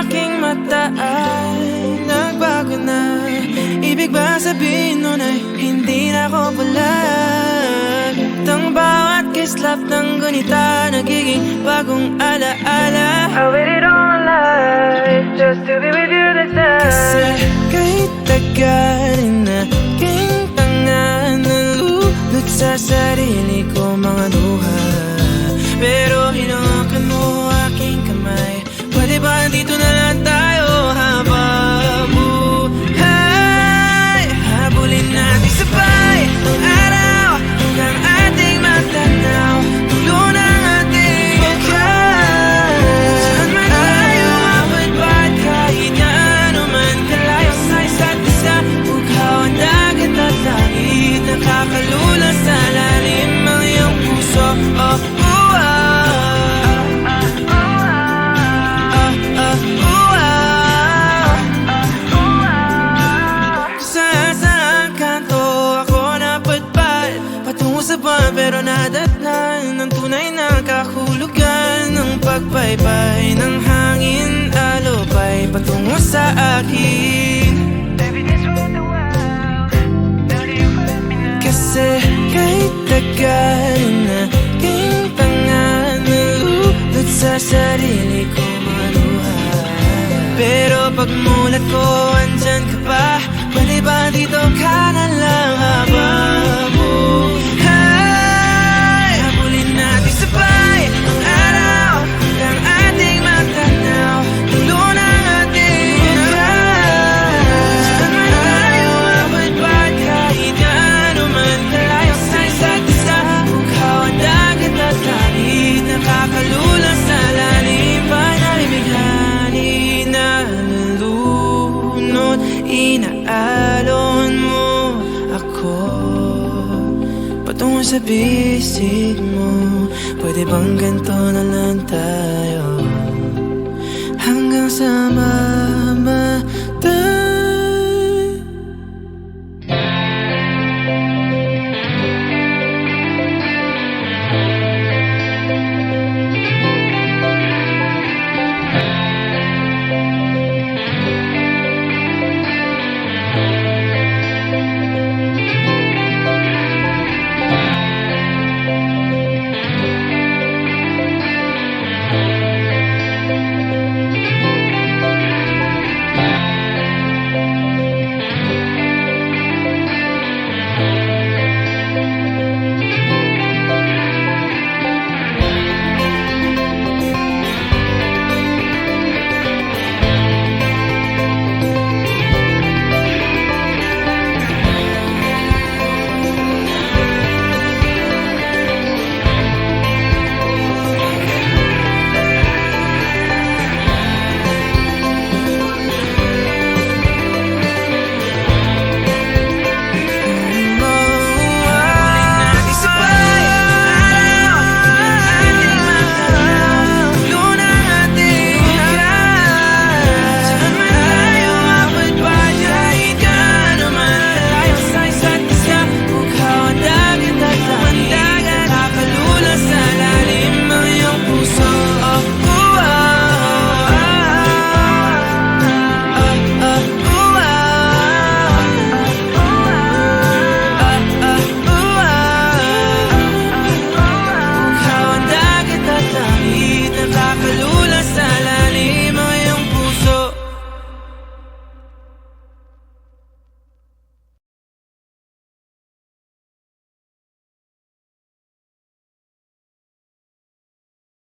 aking mata ay nagbago na. Ibig ba sabihin nun ay hindi na ako bulag? Tang bawat kislap ng gunita nagiging bagong alaala. I waited all my life just to be with you this time. Kasi kahit tagal na aking tanga, nalulot sa sarili ko mga luha. Pero hinawakan mo aking kamay. Pwede ba dito na lang tayo habang buhay? Habulin natin sabay ang araw hanggang ating matanaw. Tulo ng ating buhay. Saan man tayo abot ba't kahit na ano man kalayo sa isa't isa. Bughaw ang dagat at langit, nakakalula sa lalim ang iyong puso. Oh, pero nadatnan ng tunay na kahulugan ng pagpaypay ng hangin, alupay patungo sa akin. Kasi kahit tagal na aking tanga, nalulot sa sarili ko mga luha. Pero pagmulat ko, andyan ka pa. Pwede ba dito ka na lang habang inaalon mo ako patungo sa bisig mo. Pwede bang ganito na lang tayo hanggang sa